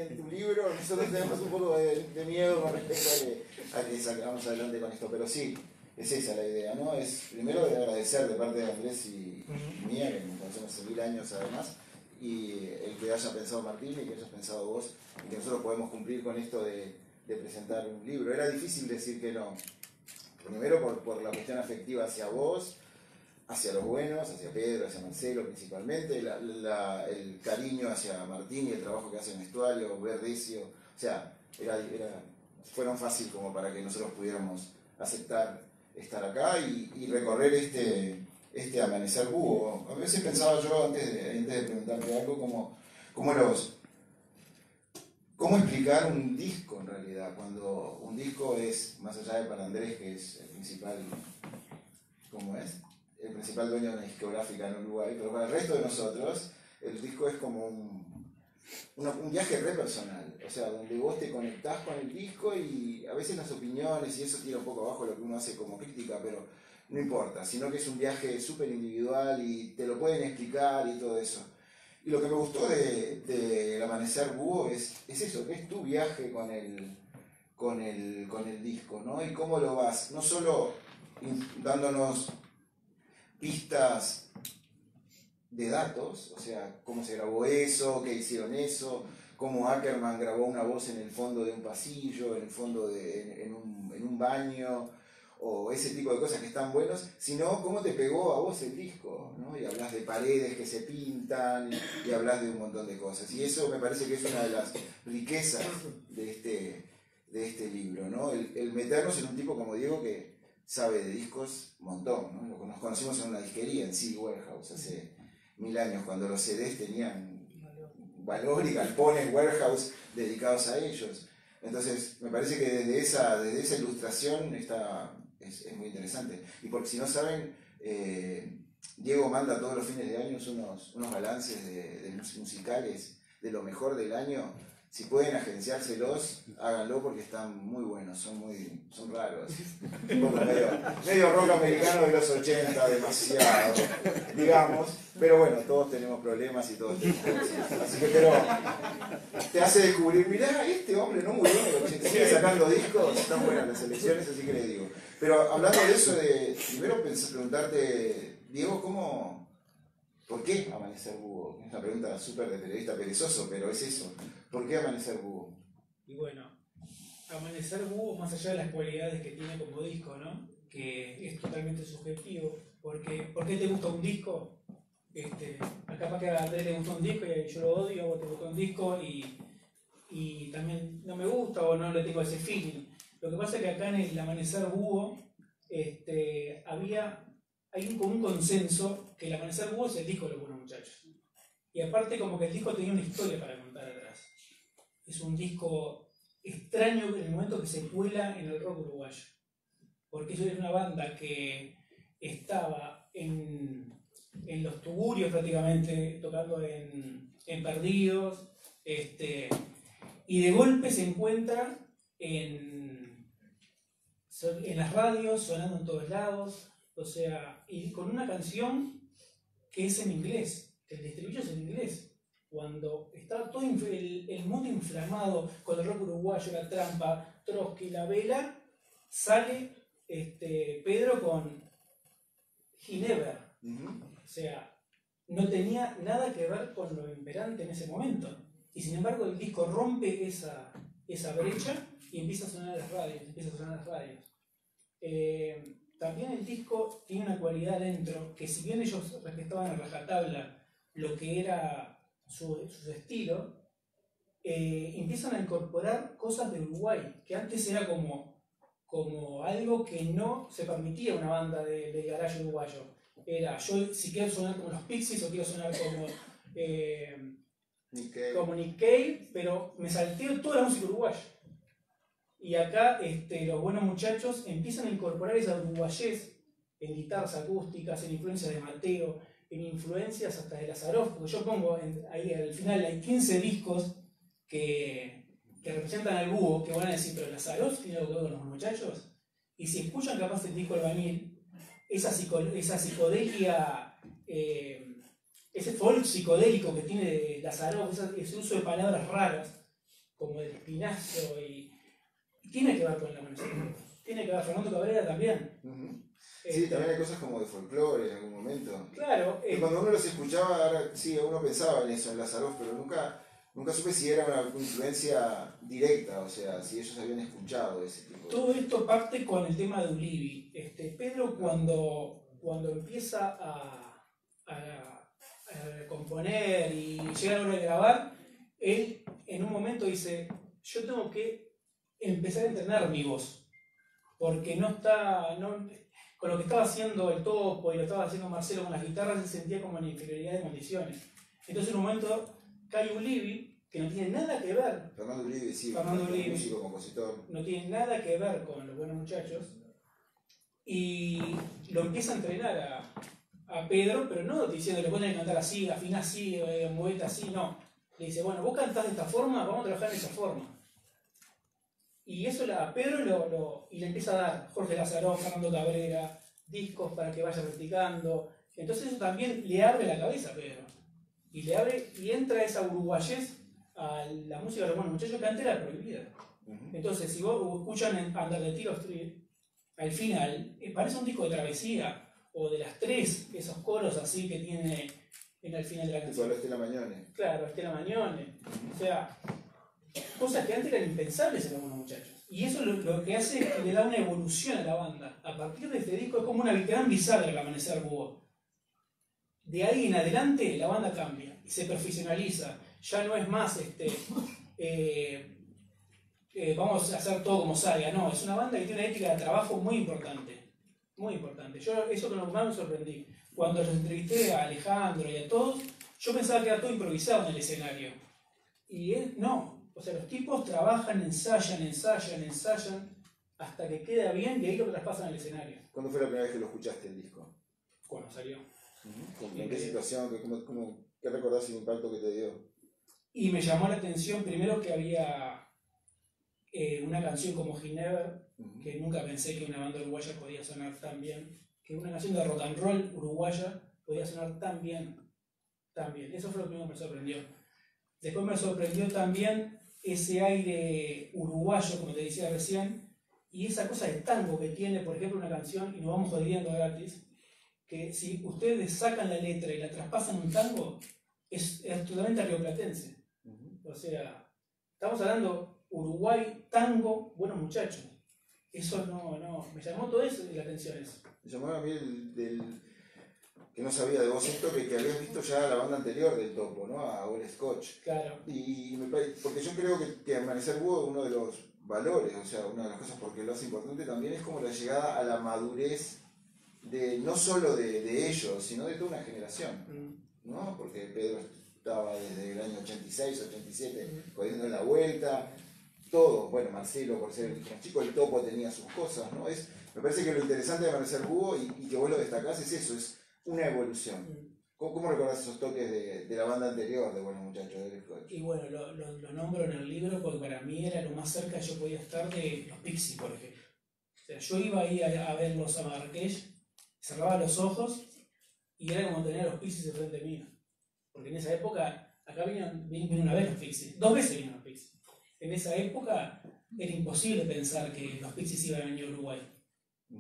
en tu libro, nosotros tenemos un poco de miedo con respecto a que sacamos adelante con esto, pero sí, es esa la idea, ¿no? Es primero de agradecer de parte de Andrés y mía, que nos conocemos hace 1000 años además, y el que haya pensado Martín y que hayas pensado vos, y que nosotros podemos cumplir con esto de presentar un libro. Era difícil decir que no, primero por la cuestión afectiva hacia vos, hacia los buenos, hacia Pedro, hacia Marcelo principalmente, el cariño hacia Martín y el trabajo que hace en vestuario, ver Decio, o sea, fueron fácil como para que nosotros pudiéramos aceptar estar acá y recorrer este amanecer búho. A veces pensaba yo, antes de preguntarte algo, cómo explicar un disco en realidad, cuando un disco es, más allá de para Andrés, que es el principal, ¿cómo es? El principal dueño de una discográfica en Uruguay, pero para el resto de nosotros, el disco es como un viaje re personal, o sea, donde vos te conectás con el disco y a veces las opiniones, y eso tira un poco abajo lo que uno hace como crítica, pero no importa, sino que es un viaje súper individual y te lo pueden explicar y todo eso. Y lo que me gustó del Amanecer Búho es eso, que es tu viaje con el disco, ¿no? Y cómo lo vas, no solo dándonos pistas de datos, o sea, cómo se grabó eso, qué hicieron eso, cómo Ackerman grabó una voz en el fondo de un pasillo, en el fondo en un baño, o ese tipo de cosas que están buenos, sino cómo te pegó a vos el disco, ¿no? Y hablas de paredes que se pintan, y hablas de un montón de cosas. Y eso me parece que es una de las riquezas de este libro, ¿no? El meternos en un tipo como Diego que sabe de discos un montón, ¿no? Nos conocimos en una disquería, en CD Warehouse, hace 1000 años, cuando los CDs tenían valor y galpones warehouse dedicados a ellos. Entonces, me parece que desde esa ilustración es muy interesante. Y porque si no saben, Diego manda todos los fines de año unos balances de musicales de lo mejor del año. Si pueden agenciárselos, háganlo porque están muy buenos, son raros. Un poco medio rock americano de los 80, demasiado, digamos. Pero bueno, todos tenemos problemas y todos tenemos cosas. Así que pero te hace descubrir, mirá, este hombre no murió en el 80, sigue sacando discos, están buenas las elecciones, así que les digo. Pero hablando de eso, primero preguntarte, Diego, ¿por qué Amanecer Búho? Es una pregunta súper de periodista perezoso, pero es eso. ¿Por qué Amanecer Búho? Y bueno, Amanecer Búho, más allá de las cualidades que tiene como disco, ¿no? Que es totalmente subjetivo. ¿Por qué te gusta un disco? Capaz que a Andrés le gusta un disco y yo lo odio, a vos te gusta un disco y también no me gusta o no le tengo ese feeling. Lo que pasa es que acá en el Amanecer Búho hay como un consenso que el Amanecer Búho es el disco de los buenos muchachos. Y aparte como que el disco tenía una historia para contar atrás. Es un disco extraño en el momento que se cuela en el rock uruguayo. Porque eso es una banda que estaba en los tugurios prácticamente, tocando en Perdidos, y de golpe se encuentra en las radios, sonando en todos lados, o sea, y con una canción que es en inglés. El estribillo es en inglés. Cuando estaba todo el mundo inflamado con el rock uruguayo, la trampa, Trotsky, la vela, sale Pedro con Ginebra. O sea, no tenía nada que ver con lo imperante en ese momento. Y sin embargo el disco rompe esa brecha y empieza a sonar las radios. También el disco tiene una cualidad dentro, que si bien ellos respetaban a rajatabla lo que era su estilo, empiezan a incorporar cosas de Uruguay, que antes era como algo que no se permitía una banda de garage uruguayo. Era, yo si quiero sonar como los Pixies o quiero sonar como Nick Cave, pero me salteo toda la música uruguaya. Y acá los buenos muchachos empiezan a incorporar esa uruguayez en guitarras acústicas, en influencias de Mateo, en influencias hasta de Lazaroff, porque yo pongo ahí al final hay 15 discos que representan al búho, que van a decir, pero Lazaroff tiene algo que ver con los muchachos. Y si escuchan capaz el disco Albañil, esa psicodelia, ese folk psicodélico que tiene Lazaroff, ese uso de palabras raras, como del espinazo y tiene que ver con la Amanecer Búho. Tiene que ver, Fernando Cabrera también. Sí, también hay cosas como de folclore en algún momento. Claro. Y cuando uno los escuchaba, ahora sí, uno pensaba en eso, en Lázaro, pero nunca supe si era una influencia directa, o sea, si ellos habían escuchado ese tipo de... Todo esto parte con el tema de Ulivi. Pedro cuando empieza a componer y llega la hora de grabar, él en un momento dice, yo tengo que empezar a entrenar mi voz, porque con lo que estaba haciendo el Topo y lo estaba haciendo Marcelo con las guitarras, se sentía como en inferioridad de condiciones. Entonces en un momento cae Ulivi, que no tiene nada que ver. Fernando Ulivi, sí, músico, compositor. No tiene nada que ver con Los Buenos Muchachos. Y lo empieza a entrenar a Pedro, pero no diciéndole, vos tenés que cantar así, afina así, muevete así, no. Le dice, bueno, vos cantás de esta forma, vamos a trabajar de esa forma. Y eso a Pedro y le empieza a dar Jorge Lázaro, Fernando Cabrera, discos para que vaya practicando. Entonces eso también le abre la cabeza a Pedro. Y entra esa uruguayés a la música de Los Buenos Muchachos que antes era prohibida. Entonces, si vos escuchan en Under the Tiro Street, al final, parece un disco de Travesía, o de las tres, esos coros así que tiene en el final de la canción. Estela Mañone. Claro, Estela Mañone. O sea, cosas que antes eran impensables en Los Buenos Muchachos. Y eso lo que hace es que le da una evolución a la banda. A partir de este disco es como una gran bisagra el Amanecer Búho. De ahí en adelante la banda cambia y se profesionaliza. Ya no es más vamos a hacer todo como salga. No, es una banda que tiene una ética de trabajo muy importante. Muy importante. Yo eso con lo que más me sorprendí. Cuando los entrevisté a Alejandro y a todos, yo pensaba que era todo improvisado en el escenario. Y no. O sea, los tipos trabajan, ensayan, hasta que queda bien y ahí lo traspasan al escenario. ¿Cuándo fue la primera vez que lo escuchaste el disco? Cuando salió. ¿En qué situación? ¿Qué recordás el impacto que te dio? Y me llamó la atención primero que había una canción como Ginebra, que nunca pensé que una banda uruguaya podía sonar tan bien, que una canción de rock and roll uruguaya podía sonar tan bien. Eso fue lo primero que me sorprendió. Después me sorprendió también ese aire uruguayo, como te decía recién, y esa cosa de tango que tiene, por ejemplo, una canción, y nos vamos jodiendo gratis, que si ustedes sacan la letra y la traspasan un tango, es totalmente rioplatense. O sea, estamos hablando Uruguay, tango, Buenos Muchachos. Eso me llamó todo eso la atención eso. Me llamó a mí que no sabía de vos esto, que habías visto ya la banda anterior del Topo, ¿no? A All Scotch. Claro. Porque yo creo que Amanecer Búho, uno de los valores, o sea, una de las cosas porque lo hace importante también es como la llegada a la madurez no solo de ellos, sino de toda una generación, ¿no? Porque Pedro estaba desde el año 86, 87, corriendo en la vuelta, todo, bueno, Marcelo por ser el chico, el Topo tenía sus cosas, ¿no? Me parece que lo interesante de Amanecer Búho, y que vos lo destacás, es eso, es una evolución. ¿Cómo recordás esos toques de la banda anterior de Buenos Muchachos, de Scotch? Y bueno, lo nombro en el libro porque para mí era lo más cerca que yo podía estar de los Pixies, por ejemplo. O sea, yo iba ahí a verlos a Marrakech, cerraba los ojos y era como tener a los Pixies enfrente mío. Porque en esa época, acá vino una vez los Pixies, 2 veces vinieron los Pixies. En esa época era imposible pensar que los Pixies iban a venir a Uruguay.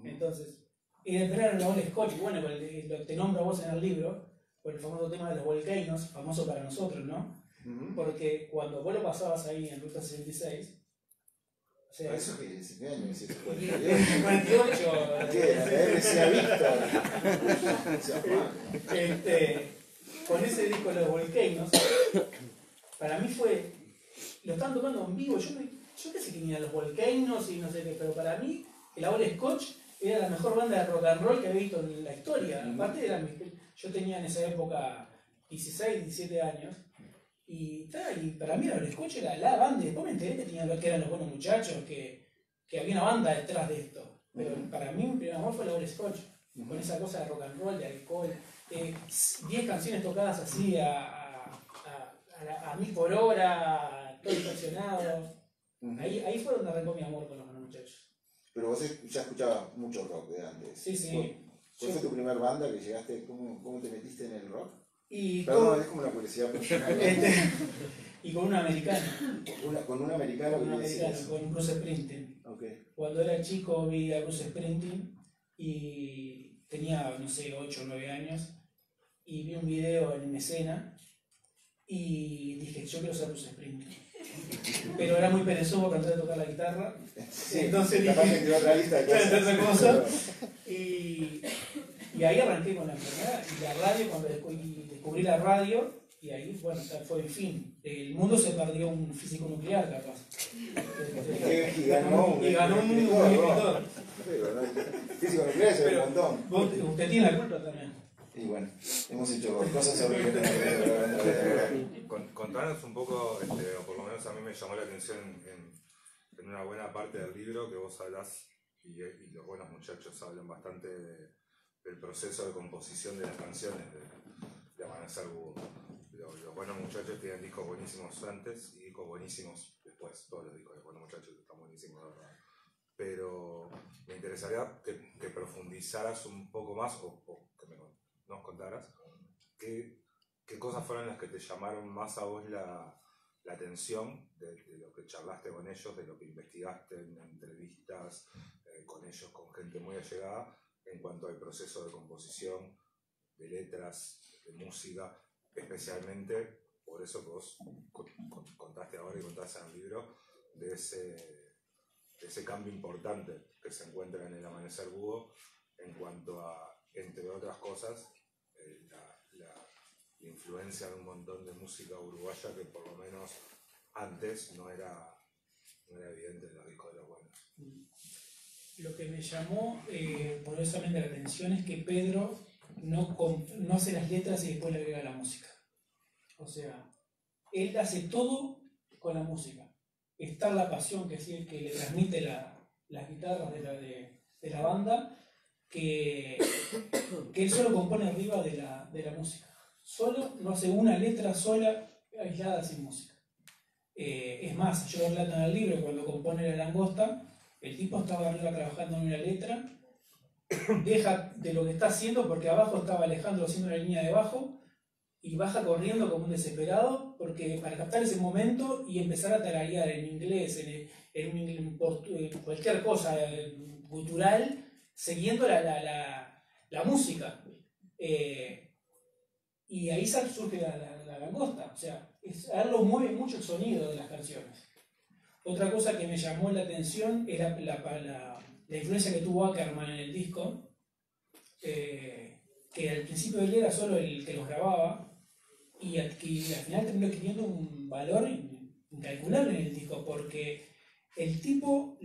Entonces, y de esperar a la All Scotch, bueno, te nombro a vos en el libro, por el famoso tema de los volcanos, famoso para nosotros, ¿no? Porque cuando vos lo pasabas ahí en Ruta 66, o sea, ¿eso qué es? ¿Qué año es eso? 48. ¿Qué era? ¿La RCA Víctor? Con ese disco de los volcanos, para mí fue, lo estaban tocando en vivo, yo qué sé quién eran los volcanos y no sé qué, pero para mí, el All Scotch era la mejor banda de rock and roll que había visto en la historia. Aparte yo tenía en esa época 16, 17 años. Y para mí el Scotch era la banda. Y después me enteré que eran Los Buenos Muchachos, que había una banda detrás de esto. Pero para mí mi primer amor fue el Scotch. Con esa cosa de rock and roll, de alcohol. 10 canciones tocadas así a 1000 por hora, todo distorsionado. Ahí fue donde arrancó mi amor con Los Buenos Muchachos. Pero vos ya escuchabas mucho rock de antes. Sí. ¿Cuál fue tu primer banda que llegaste? ¿Cómo te metiste en el rock? Y perdón, es como una curiosidad personal. y con un americano. Con un americano, Con un americano, con Bruce Springsteen. Okay. Cuando era chico vi a Bruce Springsteen y tenía, no sé, 8 o 9 años y vi un video en Mecena y dije, yo quiero ser Bruce Springsteen. Pero era muy perezoso para entrar a tocar la guitarra. Sí, entonces dije, otra lista de cosas. Y ahí arranqué con la enfermedad. Y la radio, cuando descubrí la radio, y ahí, bueno, fue el fin. El mundo se perdió un físico nuclear, capaz. Y ganó un escritor. Físico nuclear es un montón. Usted tiene la culpa también. Y bueno, hemos hecho cosas horribles. Contanos un poco, o por lo menos a mí me llamó la atención en una buena parte del libro que vos hablás, y los buenos muchachos hablan bastante del proceso de composición de las canciones de Amanecer Búho. Los buenos muchachos tienen discos buenísimos antes y discos buenísimos después. Todos los discos de Buenos Muchachos están buenísimos, la verdad. Pero me interesaría que profundizaras un poco más, o que nos contaras qué cosas fueron las que te llamaron más a vos la atención de lo que charlaste con ellos, de lo que investigaste en entrevistas con ellos, con gente muy allegada, en cuanto al proceso de composición, de letras, de música, especialmente por eso que vos contaste ahora y contaste en el libro, de ese cambio importante que se encuentra en el Amanecer Búho en cuanto a, entre otras cosas, la influencia de un montón de música uruguaya que por lo menos antes no era evidente en los discos de los buenos. Lo que me llamó poderosamente la atención es que Pedro no hace las letras y después le agrega la música. O sea, él hace todo con la música. Está la pasión que le transmite las guitarras de la banda, que él solo compone arriba de la música. Solo, no hace una letra sola aislada sin música. Es más, yo relato en el libro que cuando compone La Langosta, el tipo estaba arriba trabajando en una letra, deja de lo que está haciendo porque abajo estaba Alejandro haciendo una línea de bajo y baja corriendo como un desesperado porque para captar ese momento y empezar a tararear en inglés, en cualquier cosa cultural, siguiendo la música. Y ahí surge la langosta. O sea, a él lo mueve mucho el sonido de las canciones. Otra cosa que me llamó la atención era la influencia que tuvo Ackerman en el disco, que al principio él era solo el que los grababa y al final terminó adquiriendo un valor incalculable en el disco, porque el tipo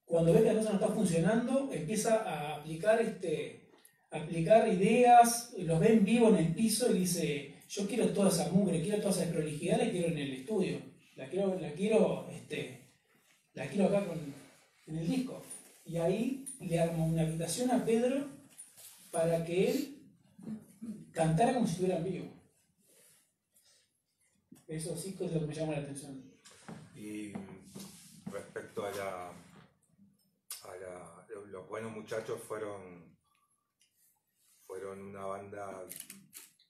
cuando ve que la cosa no está funcionando, empieza a aplicar ideas, los ve en vivo en el piso y dice, yo quiero toda esa mugre, quiero toda esa desprolijidad, la quiero en el estudio, la quiero acá en el disco. Y ahí le armó una habitación a Pedro para que él cantara como si estuviera en vivo. Eso sí que es lo que me llama la atención. Y respecto a los buenos muchachos fueron una banda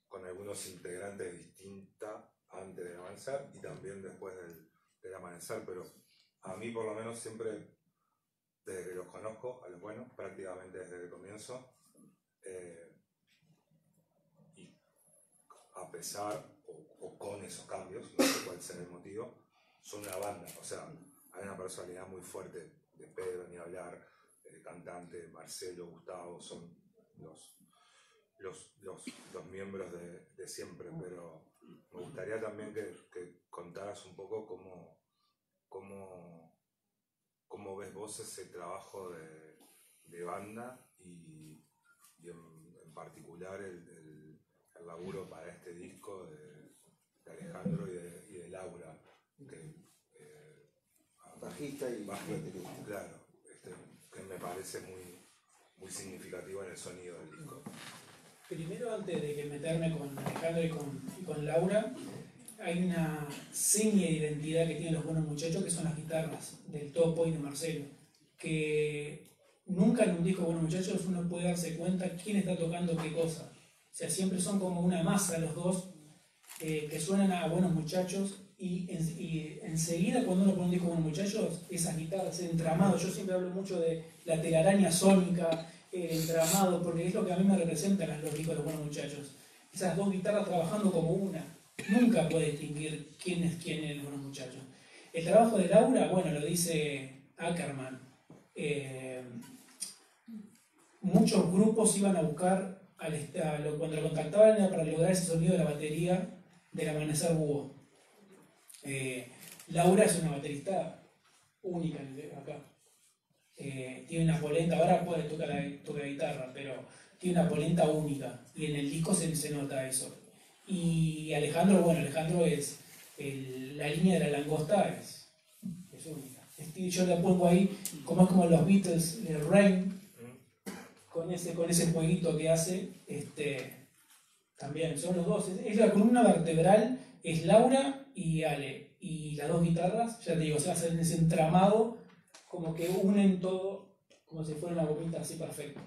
con algunos integrantes distinta antes del Amanecer y también después del Amanecer, pero a mí por lo menos siempre, desde que los conozco, a los buenos, prácticamente desde el comienzo, y a pesar o con esos cambios, no sé cuál será el motivo, son una banda, o sea, hay una personalidad muy fuerte de Pedro, ni hablar, cantante, Marcelo, Gustavo, son los miembros de siempre, pero me gustaría también que contaras un poco cómo ves vos ese trabajo de banda y en particular el laburo para este disco de Alejandro y de Laura, bajista y baterista. Claro, que me parece muy significativo en el sonido del disco. Primero, antes de meterme con Alejandro y con Laura, hay una seña de identidad que tienen los buenos muchachos, que son las guitarras del Topo y de Marcelo, que nunca en un disco de buenos muchachos uno puede darse cuenta quién está tocando qué cosa. O sea, siempre son como una masa los dos, que suenan a Buenos Muchachos, y enseguida cuando uno pone un disco Buenos Muchachos, esas guitarras, ese entramado, yo siempre hablo mucho de la telaraña sónica, el entramado, porque es lo que a mí me representan los discos de Buenos Muchachos. Esas dos guitarras trabajando como una. Nunca puede distinguir quién es quién en Buenos Muchachos. El trabajo de Laura, bueno, lo dice Ackerman. Muchos grupos iban a buscar, cuando lo contactaban era para lograr ese sonido de la batería del Amanecer Búho. Laura es una baterista única acá. Tiene una polenta, ahora puede tocar guitarra, pero tiene una polenta única. Y en el disco se nota eso. Y Alejandro, bueno, Alejandro es la línea de la langosta es única. Yo le pongo ahí, como es como los Beatles, el Rain, con ese jueguito que hace, también son los dos. Es la columna vertebral, es Laura y Ale. Y las dos guitarras, ya te digo, se hacen ese entramado, como que unen todo, como si fuera una gomita así perfecta.